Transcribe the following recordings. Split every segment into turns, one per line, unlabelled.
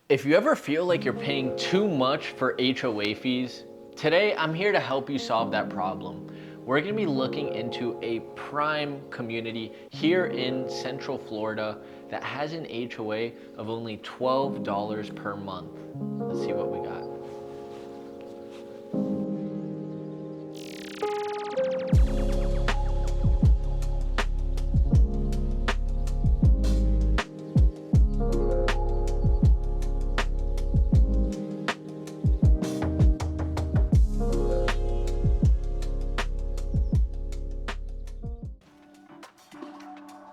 If you ever feel like you're paying too much for HOA fees, today I'm here to help you solve that problem. We're gonna be looking into a prime community here in Central Florida that has an HOA of only $12 per month. Let's see what we got.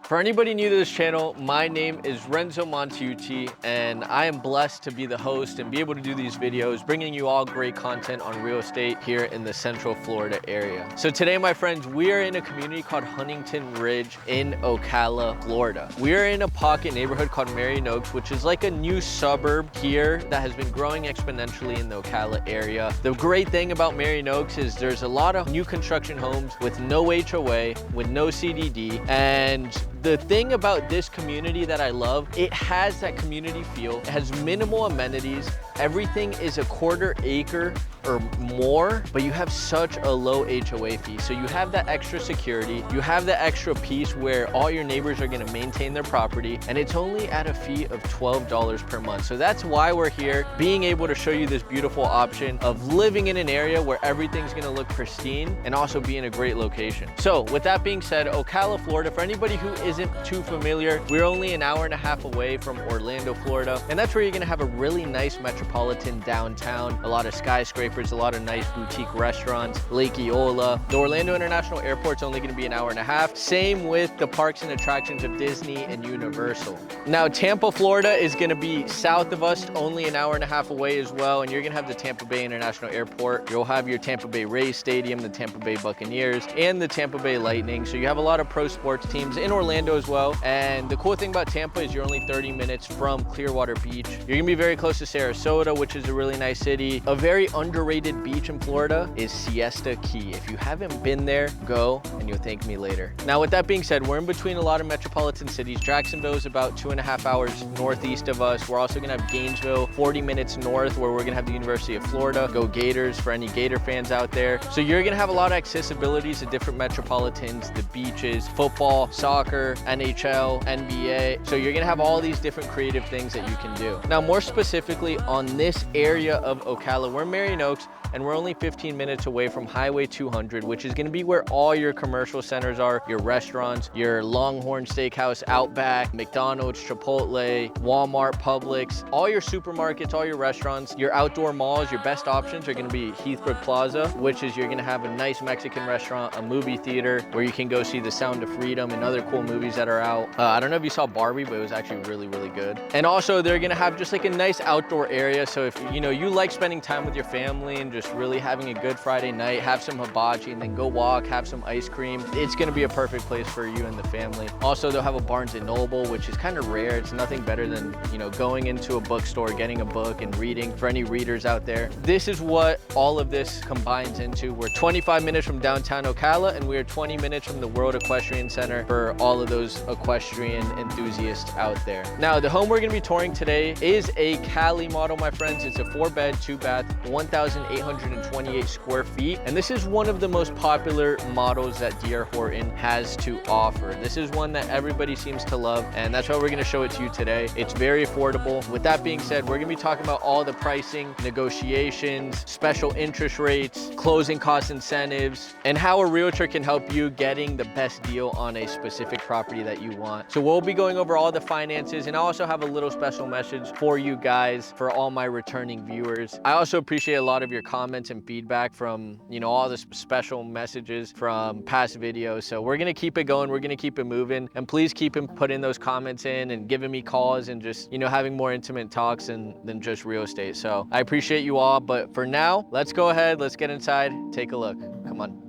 For anybody new to this channel, my name is Renzo Montaiuti, and I am blessed to be the host and be able to do these videos, bringing you all great content on real estate here in the Central Florida area. So today, my friends, we are in a community called Huntignton Ridge in Ocala, Florida. We are in a pocket neighborhood called Marion, which is like a new suburb here that has been growing exponentially in the Ocala area. The great thing about Marion is there's a lot of new construction homes with no HOA, with no CDD, and the thing about this community that I love, it has that community feel. It has minimal amenities. Everything is a quarter acre or more, but you have such a low HOA fee. So you have that extra security, you have that extra piece where all your neighbors are gonna maintain their property, and it's only at a fee of $12 per month. So that's why we're here, being able to show you this beautiful option of living in an area where everything's gonna look pristine and also be in a great location. So with that being said, Ocala, Florida, for anybody who isn't too familiar, we're only an hour and a half away from Orlando, Florida, and that's where you're gonna have a really nice metropolitan downtown, a lot of skyscrapers, a lot of nice boutique restaurants, Lake Eola. The Orlando International Airport's only gonna be an hour and a half. Same with the parks and attractions of Disney and Universal. Now, Tampa, Florida is gonna be south of us, only an hour and a half away as well, and you're gonna have the Tampa Bay International Airport. You'll have your Tampa Bay Rays Stadium, the Tampa Bay Buccaneers, and the Tampa Bay Lightning. So you have a lot of pro sports teams in Orlando as well. And the cool thing about Tampa is you're only 30 minutes from Clearwater Beach. You're gonna be very close to Sarasota, which is a really nice city. A very underrated beach in Florida is Siesta Key. If you haven't been there, go and you'll thank me later. Now, with that being said, we're in between a lot of metropolitan cities. Jacksonville is about 2.5 hours northeast of us. We're also gonna have Gainesville, 40 minutes north, where we're gonna have the University of Florida. Go Gators for any Gator fans out there. So you're gonna have a lot of accessibilities to different metropolitans, the beaches, football, soccer, NHL, NBA. So you're gonna have all these different creative things that you can do. Now, more specifically on this area of Ocala, we're in Marion Oaks, and we're only 15 minutes away from Highway 200, which is gonna be where all your commercial centers are, your restaurants, your Longhorn Steakhouse, Outback, McDonald's, Chipotle, Walmart, Publix, all your supermarkets, all your restaurants, your outdoor malls. Your best options are gonna be Heathbrook Plaza, which is you're gonna have a nice Mexican restaurant, a movie theater where you can go see The Sound of Freedom and other cool movies that are out. I don't know if you saw Barbie, but it was actually really, really good. And also they're gonna have just like a nice outdoor area. So if you like spending time with your family and just really having a good Friday night, have some hibachi and then go walk, have some ice cream, it's gonna be a perfect place for you and the family. Also, they'll have a Barnes & Noble, which is kind of rare. It's nothing better than, going into a bookstore, getting a book and reading, for any readers out there. This is what all of this combines into. We're 25 minutes from downtown Ocala, and we are 20 minutes from the World Equestrian Center for all of those equestrian enthusiasts out there. Now, the home we're gonna be touring today is a Cali Model, my friends. It's a 4-bed, 2-bath, 1,828 square feet. And this is one of the most popular models that D.R. Horton has to offer. This is one that everybody seems to love, and that's why we're gonna show it to you today. It's very affordable. With that being said, we're gonna be talking about all the pricing, negotiations, special interest rates, closing cost incentives, and how a realtor can help you getting the best deal on a specific property that you want. So we'll be going over all the finances, and I also have a little special message for you guys, for all my returning viewers. I also appreciate a lot of your comments and feedback from, all the special messages from past videos. So we're gonna keep it going, we're gonna keep it moving, and please keep putting those comments in and giving me calls and just, having more intimate talks than just real estate. So I appreciate you all, but for now, let's go ahead, let's get inside, take a look. Come on.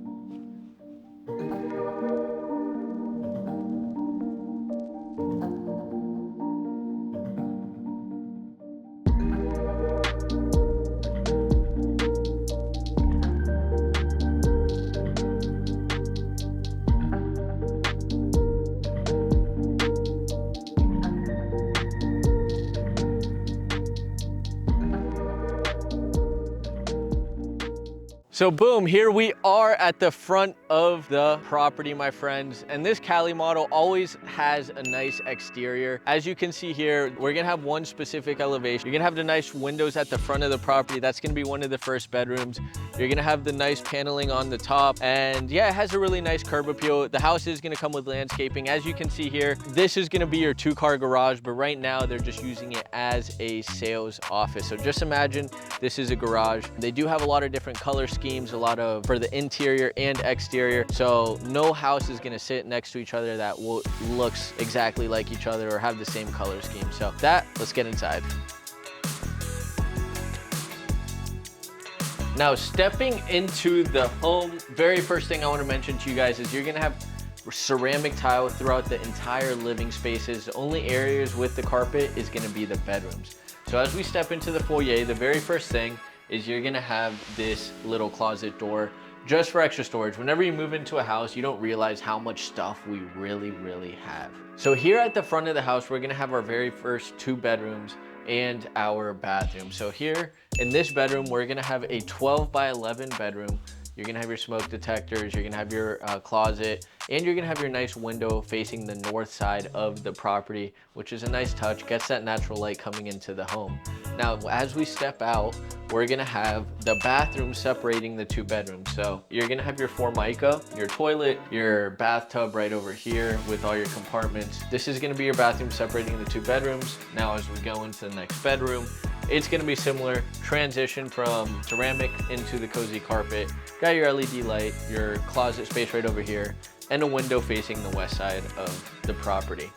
So boom, here we are at the front of the property, my friends. And this Cali model always has a nice exterior. As you can see here, we're gonna have one specific elevation. You're gonna have the nice windows at the front of the property. That's gonna be one of the first bedrooms. You're gonna have the nice paneling on the top. And yeah, it has a really nice curb appeal. The house is gonna come with landscaping. As you can see here, this is gonna be your 2-car garage, but right now they're just using it as a sales office. So just imagine this is a garage. They do have a lot of different color schemes, a lot of for the interior and exterior, so no house is going to sit next to each other that looks exactly like each other or have the same color scheme. So let's get inside. Now, stepping into the home, very first thing I want to mention to you guys is you're going to have ceramic tile throughout the entire living spaces. The only areas with the carpet is going to be the bedrooms. So as we step into the foyer, the very first thing is you're gonna have this little closet door just for extra storage. Whenever you move into a house, you don't realize how much stuff we really have. So here at the front of the house, we're gonna have our very first 2 bedrooms and our bathroom. So here in this bedroom, we're gonna have a 12 by 11 bedroom. You're gonna have your smoke detectors, you're gonna have your closet, and you're gonna have your nice window facing the north side of the property, which is a nice touch, gets that natural light coming into the home. Now, as we step out, we're gonna have the bathroom separating the 2 bedrooms. So you're gonna have your Formica, your toilet, your bathtub right over here with all your compartments. This is gonna be your bathroom separating the 2 bedrooms. Now, as we go into the next bedroom, it's gonna be similar, transition from ceramic into the cozy carpet. Got your LED light, your closet space right over here, and a window facing the west side of the property.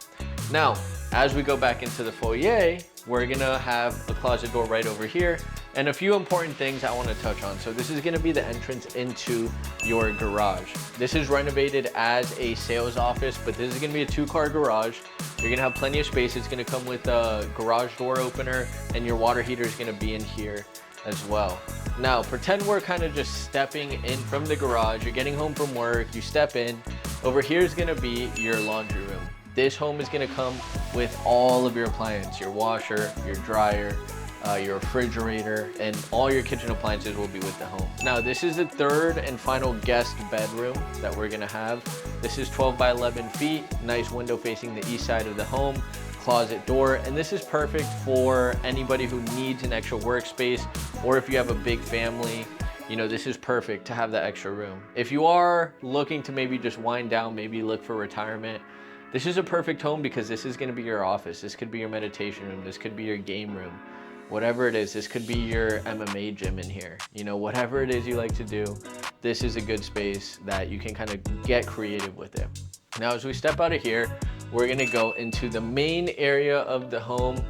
Now, as we go back into the foyer, we're gonna have a closet door right over here and a few important things I wanna touch on. So this is gonna be the entrance into your garage. This is renovated as a sales office, but this is gonna be a 2-car garage. You're gonna have plenty of space. It's gonna come with a garage door opener, and your water heater is gonna be in here as well. Now, pretend we're kind of just stepping in from the garage. You're getting home from work, you step in. Over here is gonna be your laundry room. This home is gonna come with all of your appliances, your washer, your dryer, your refrigerator, and all your kitchen appliances will be with the home. Now, this is the 3rd and final guest bedroom that we're gonna have. This is 12 by 11 feet, nice window facing the east side of the home, closet door, and this is perfect for anybody who needs an extra workspace, or if you have a big family, you know, this is perfect to have that extra room. If you are looking to maybe just wind down, maybe look for retirement, this is a perfect home because this is gonna be your office. This could be your meditation room. This could be your game room. Whatever it is, this could be your MMA gym in here. You know, whatever it is you like to do, this is a good space that you can kind of get creative with it. Now, as we step out of here, we're gonna go into the main area of the home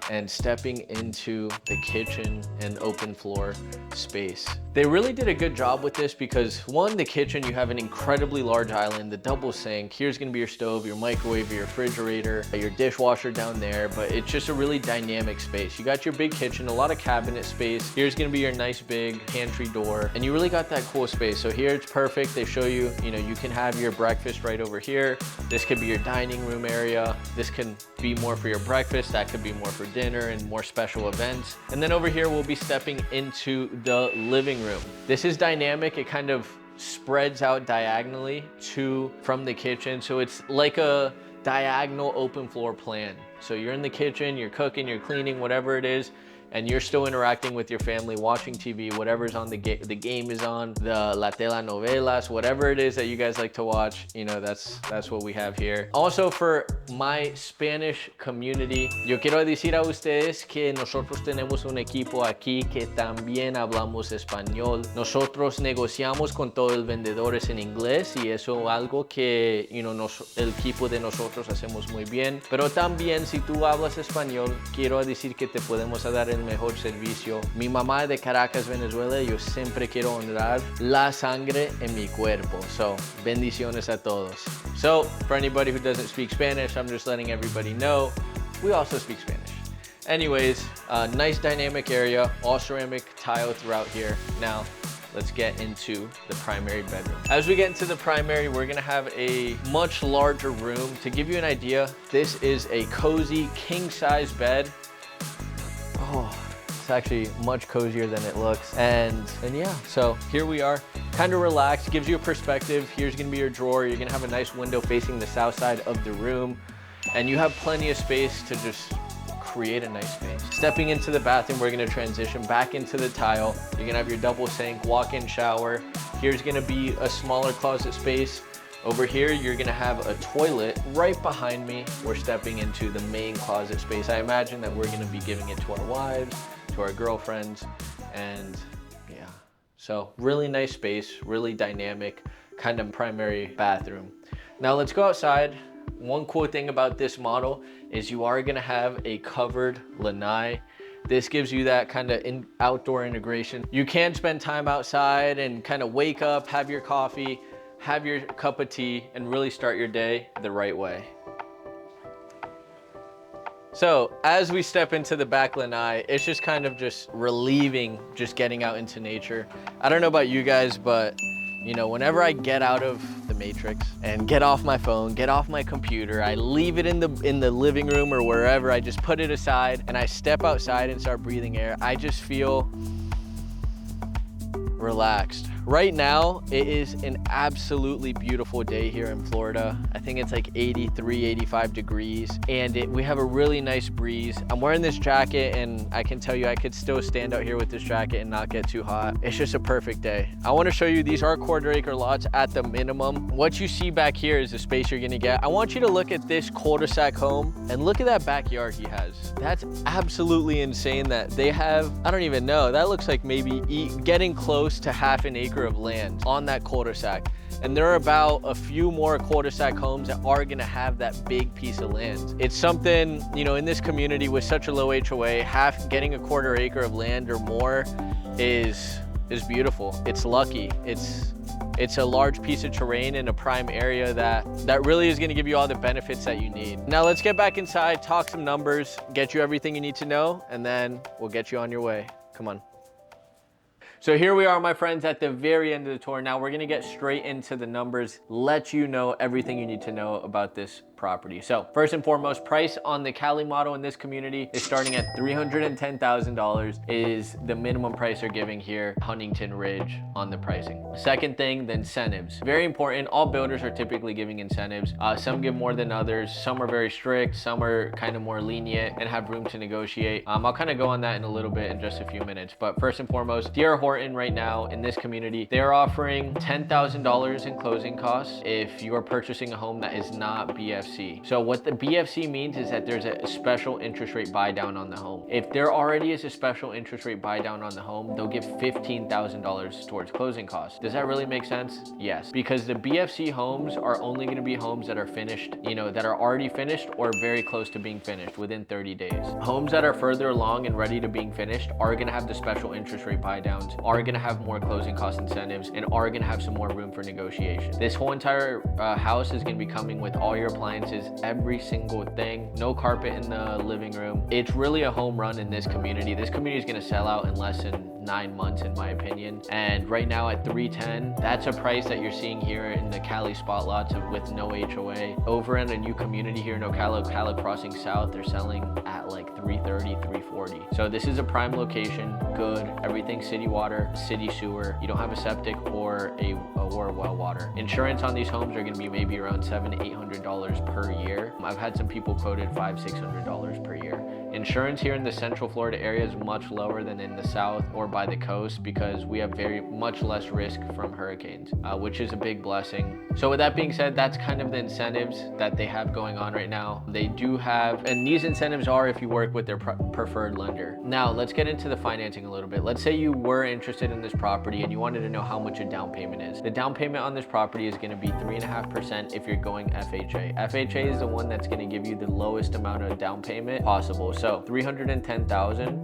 and stepping into the kitchen and open floor space. They really did a good job with this because, one, the kitchen, you have an incredibly large island, the double sink. Here's gonna be your stove, your microwave, your refrigerator, your dishwasher down there, but it's just a really dynamic space. You got your big kitchen, a lot of cabinet space. Here's gonna be your nice big pantry door, and you really got that cool space. So here it's perfect. They show you, you know, you can have your breakfast right over here. This could be your dining room area. This can be more for your breakfast. That could be more for dinner and more special events. And then over here, we'll be stepping into the living room. This is dynamic. It kind of spreads out diagonally from the kitchen. So it's like a diagonal open floor plan. So you're in the kitchen, you're cooking, you're cleaning, whatever it is, and you're still interacting with your family, watching TV, whatever's on the game is on, the la telenovelas, whatever it is that you guys like to watch, you know, that's what we have here. Also, for my Spanish community, yo quiero decir a ustedes que nosotros tenemos un equipo aquí que también hablamos español. Nosotros negociamos con todos los vendedores en inglés y eso es algo que, you know, el equipo de nosotros hacemos muy bien. Pero también, si tú hablas español, quiero decir que te podemos dar el mejor servicio. Mi mamá es de Caracas, Venezuela, y yo siempre quiero honrar la sangre en mi cuerpo. So, bendiciones a todos. So, for anybody who doesn't speak Spanish, I'm just letting everybody know, we also speak Spanish. Anyways, nice dynamic area, all ceramic tile throughout here. Now, let's get into the primary bedroom. As we get into the primary, we're gonna have a much larger room. To give you an idea, this is a cozy king-size bed. Oh, It's actually much cozier than it looks. And yeah, so here we are, kind of relaxed, gives you a perspective. Here's gonna be your drawer. You're gonna have a nice window facing the south side of the room, and you have plenty of space to just create a nice space. Stepping into the bathroom, we're gonna transition back into the tile. You're gonna have your double sink, walk-in shower. Here's gonna be a smaller closet space. Over here, you're gonna have a toilet. Right behind me, we're stepping into the main closet space. I imagine that we're gonna be giving it to our wives, to our girlfriends, and yeah. So really nice space, really dynamic, kind of primary bathroom. Now let's go outside. One cool thing about this model is you are gonna have a covered lanai. This gives you that kind of outdoor integration. You can spend time outside and kind of wake up, have your coffee, have your cup of tea, and really start your day the right way. So as we step into the back lanai, it's just kind of just relieving, just getting out into nature. I don't know about you guys, but you know, whenever I get out of the matrix and get off my phone, get off my computer, I leave it in the living room or wherever, I just put it aside and I step outside and start breathing air, I just feel relaxed. Right now, it is an absolutely beautiful day here in Florida. I think it's like 83, 85 degrees, and we have a really nice breeze. I'm wearing this jacket, and I can tell you I could still stand out here with this jacket and not get too hot. It's just a perfect day. I want to show you, these are quarter-acre lots at the minimum. What you see back here is the space you're gonna get. I want you to look at this cul-de-sac home, and look at that backyard he has. That's absolutely insane that they have, I don't even know, that looks like maybe getting close to half an acre of land on that cul-de-sac, and there are about a few more cul-de-sac homes that are going to have that big piece of land. It's something, you know, in this community with such a low HOA, getting a quarter acre of land or more is beautiful. It's lucky. It's a large piece of terrain in a prime area that really is going to give you all the benefits that you need. Now let's get back inside, talk some numbers, get you everything you need to know, and then we'll get you on your way. Come on. So here we are, my friends, at the very end of the tour. Now we're gonna get straight into the numbers, let you know everything you need to know about this property. So first and foremost, price on the Cali model in this community is starting at $310,000 is the minimum price they're giving here, Huntignton Ridge, on the pricing. Second thing, the incentives. Very important, all builders are typically giving incentives. Some give more than others, some are very strict, some are kind of more lenient and have room to negotiate. I'll kind of go on that in a little bit in just a few minutes, but first and foremost, D.R. Horton right now in this community, they're offering $10,000 in closing costs if you are purchasing a home that is not BFC. So what the BFC means is that there's a special interest rate buy down on the home. If there already is a special interest rate buy down on the home, they'll give $15,000 towards closing costs. Does that really make sense? Yes, because the BFC homes are only going to be homes that are finished, you know, that are already finished or very close to being finished within 30 days. Homes that are further along and ready to being finished are going to have the special interest rate buy downs, are going to have more closing cost incentives, and are going to have some more room for negotiation. This whole entire house is going to be coming with all your appliances, every single thing, no carpet in the living room. It's really a home run in this community. This community is going to sell out in less than 9 months, in my opinion. And right now at $310,000, that's a price that you're seeing here in the Cali spot lots with no HOA. Over in a new community here in Ocala, Ocala Crossing South, they're selling at like $330,000, $340,000. So this is a prime location, good, everything city water, city sewer. You don't have a septic or a well water. Insurance on these homes are going to be maybe around $700 to $800 per year. I've had some people quoted $500 to $600 per year. Insurance here in the Central Florida area is much lower than in the South or by the coast because we have very much less risk from hurricanes, which is a big blessing. So with that being said, that's kind of the incentives that they have going on right now. They do have, and these incentives are if you work with their preferred lender. Now let's get into the financing a little bit. Let's say you were interested in this property and you wanted to know how much a down payment is. The down payment on this property is going to be 3.5% if you're going FHA. FHA is the one that's going to give you the lowest amount of down payment possible. So $310,000,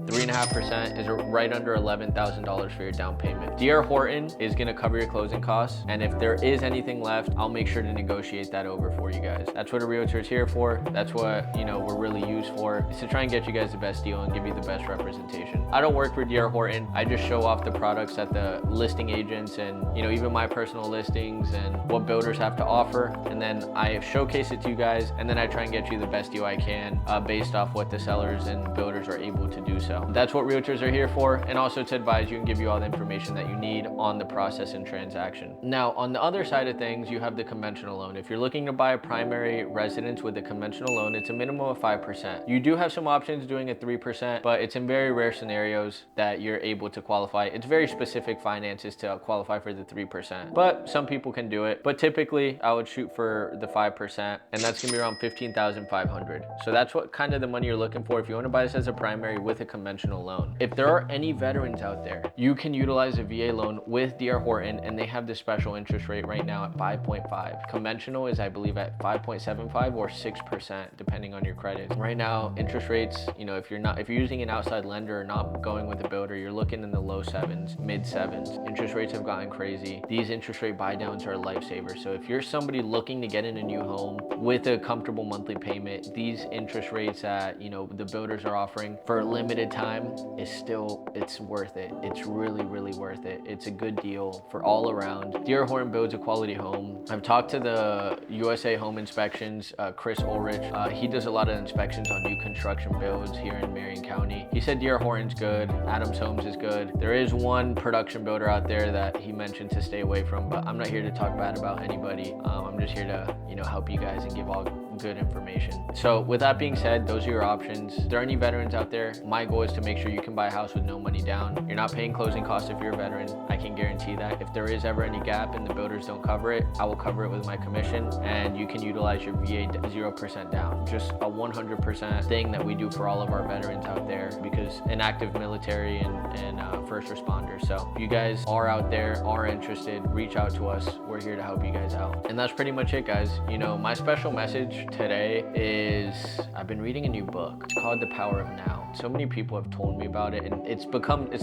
3.5% is right under $11,000. $11,000 for your down payment. D.R. Horton is gonna cover your closing costs, and if there is anything left, I'll make sure to negotiate that over for you guys. That's what a realtor is here for. That's what, you know, we're really used for, is to try and get you guys the best deal and give you the best representation. I don't work for D.R. Horton. I just show off the products that the listing agents and, you know, even my personal listings and what builders have to offer, and then I showcase it to you guys, and then I try and get you the best deal I can based off what the sellers and builders are able to do so. That's what realtors are here for, and also to advise you and give you all the information that you need on the process and transaction. Now, on the other side of things, you have the conventional loan. If you're looking to buy a primary residence with a conventional loan, it's a minimum of 5%. You do have some options doing a 3%, but it's in very rare scenarios that you're able to qualify. It's very specific finances to qualify for the 3%, but some people can do it. But typically, I would shoot for the 5%, and that's gonna be around $15,500. So that's what kind of the money you're looking for if you want to buy this as a primary with a conventional loan. If there are any veterans out there, you can utilize a VA loan with D.R. Horton, and they have this special interest rate right now at 5.5. Conventional is, I believe, at 5.75 or 6%, depending on your credit. Right now, interest rates, you know, if you're using an outside lender or not going with a builder, you're looking in the low 7s, mid 7s. Interest rates have gotten crazy. These interest rate buy downs are a lifesaver. So if you're somebody looking to get in a new home with a comfortable monthly payment, these interest rates that, you know, the builders are offering for a limited time is still, it's worth it. It's really, really worth it. It's a good deal for all around. D.R. Horton builds a quality home. I've talked to the USA Home Inspections, Chris Ulrich. He does a lot of inspections on new construction builds here in Marion County. He said D.R. Horton's good, Adams Homes is good. There is one production builder out there that he mentioned to stay away from, but I'm not here to talk bad about anybody. I'm just here to, you know, help you guys and give all good information. So with that being said, those are your options. If there are any veterans out there, my goal is to make sure you can buy a house with no money down. You're not paying closing costs if you're a veteran. I can guarantee that. If there is ever any gap and the builders don't cover it, I will cover it with my commission, and you can utilize your VA 0% down. Just a 100% thing that we do for all of our veterans out there, because an active military and first responders. So if you guys are out there, are interested, reach out to us. We're here to help you guys out. And that's pretty much it, guys. You know, my special message today is I've been reading a new book. It's called The Power of Now. So many people have told me about it, and it's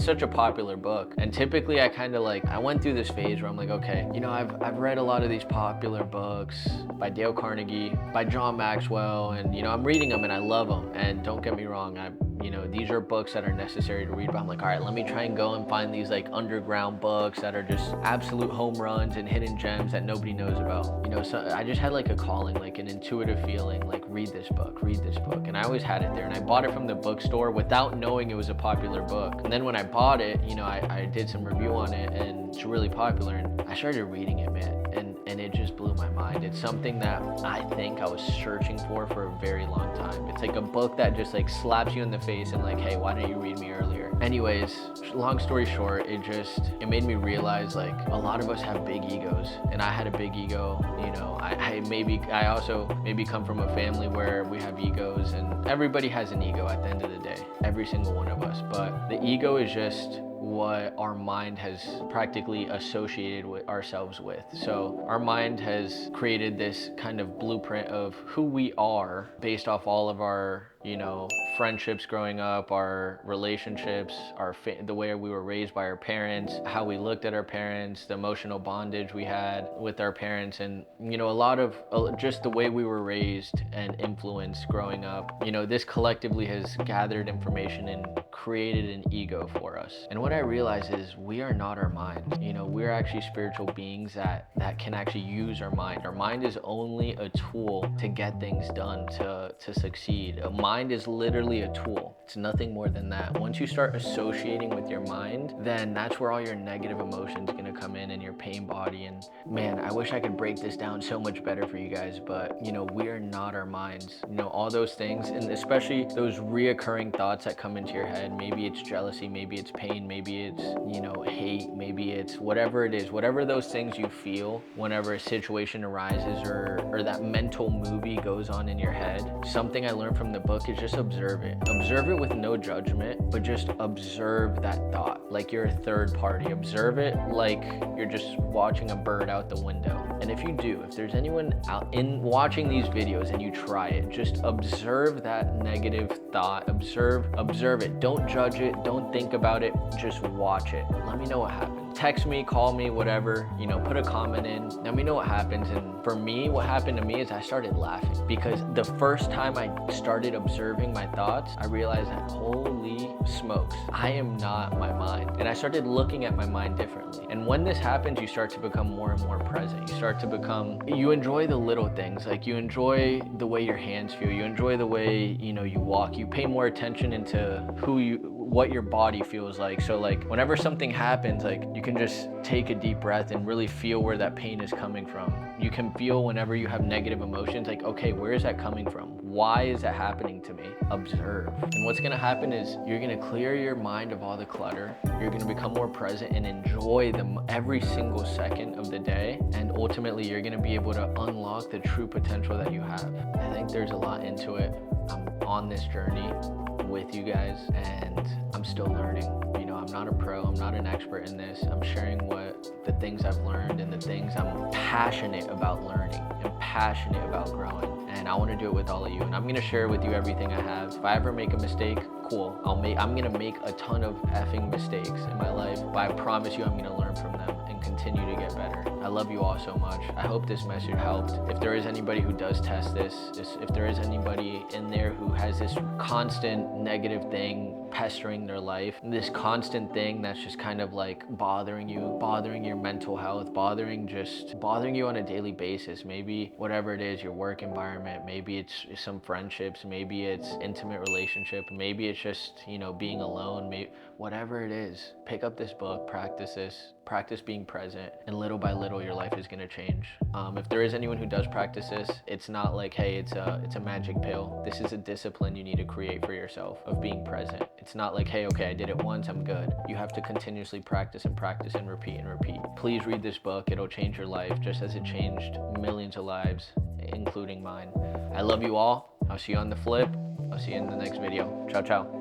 such a popular book. And typically I went through this phase where I'm like, okay, you know, I've read a lot of these popular books by Dale Carnegie, by John Maxwell, and, you know, I'm reading them and I love them. And don't get me wrong, you know, these are books that are necessary to read, but I'm like, all right, let me try and go and find these like underground books that are just absolute home runs and hidden gems that nobody knows about. You know, so I just had like a calling, like an intuitive feeling, like read this book. And I always had it there, and I bought it from the bookstore without knowing it was a popular book. And then when I bought it, you know, I did some review on it, and it's really popular, and I started reading it, man. And it just blew my mind. It's something that I think I was searching for a very long time. It's like a book that just like slaps you in the face and like, hey, why didn't you read me earlier? Anyways, long story short, it made me realize like a lot of us have big egos, and I had a big ego. You know, I also maybe come from a family where we have egos, and everybody has an ego at the end of the day, every single one of us. But the ego is just what our mind has practically associated with ourselves with. So our mind has created this kind of blueprint of who we are based off all of our, you know, friendships growing up, our relationships, the way we were raised by our parents, how we looked at our parents, the emotional bondage we had with our parents, and, you know, a lot of just the way we were raised and influenced growing up. You know, this collectively has gathered information and created an ego for us. And what I realize is we are not our mind. You know, we're actually spiritual beings that can actually use our mind. Our mind is only a tool to get things done, to succeed. A mind is literally a tool. It's nothing more than that. Once you start associating with your mind, then that's where all your negative emotions gonna come in, and your pain body. And man, I wish I could break this down so much better for you guys, but you know, we are not our minds. You know, all those things, and especially those reoccurring thoughts that come into your head. Maybe it's jealousy, maybe it's pain, maybe it's, you know, hate, maybe it's whatever it is, whatever those things you feel whenever a situation arises, or that mental movie goes on in your head. Something I learned from the book is just observe it. Observe it with no judgment, but just observe that thought like you're a third party. Observe it like you're just watching a bird out the window, And if you do, if there's anyone out in watching these videos and you try it, just observe that negative thought, observe it. Don't judge it, don't think about it, just watch it. Let me know what happens. Text me, call me, whatever, you know, put a comment in, let me know what happens. And for me, what happened to me is I started laughing, because the first time I started observing my thoughts, I realized that holy smokes, I am not my mind. And I started looking at my mind differently. And when this happens, you start to become more and more present. You enjoy the little things, like you enjoy the way your hands feel, you enjoy the way, you know, you walk, you pay more attention into what your body feels like. So like whenever something happens, like you can just take a deep breath and really feel where that pain is coming from. You can feel whenever you have negative emotions, like, okay, where is that coming from? Why is that happening to me? Observe. And what's gonna happen is you're gonna clear your mind of all the clutter. You're gonna become more present and enjoy every single second of the day. And ultimately, you're gonna be able to unlock the true potential that you have. I think there's a lot into it. I'm on this journey with you guys, and I'm still learning. You know, I'm not a pro, I'm not an expert in this. I'm sharing the things I've learned and the things I'm passionate about learning and passionate about growing. And I want to do it with all of you. And I'm going to share with you everything I have. If I ever make a mistake, cool. I'm going to make a ton of effing mistakes in my life, but I promise you I'm going to learn from them and continue to get better. I love you all so much. I hope this message helped. If there is anybody who does test this, if there is anybody in there who has this constant negative thing pestering their life, this constant thing that's just kind of like bothering you, bothering your mental health, bothering you on a daily basis, maybe whatever it is, your work environment, maybe it's some friendships, maybe it's intimate relationship, maybe it's just, you know, being alone, whatever it is, pick up this book, practice being present, and little by little your life is going to change. If there is anyone who does practice this, it's not like, hey, it's a magic pill. This is a discipline you need to create for yourself of being present. It's not like, hey, okay, I did it once, I'm good. You have to continuously practice and practice and repeat and repeat. Please read this book. It'll change your life just as it changed millions of lives, including mine. I love you all. I'll see you on the flip. I'll see you in the next video. Ciao, ciao.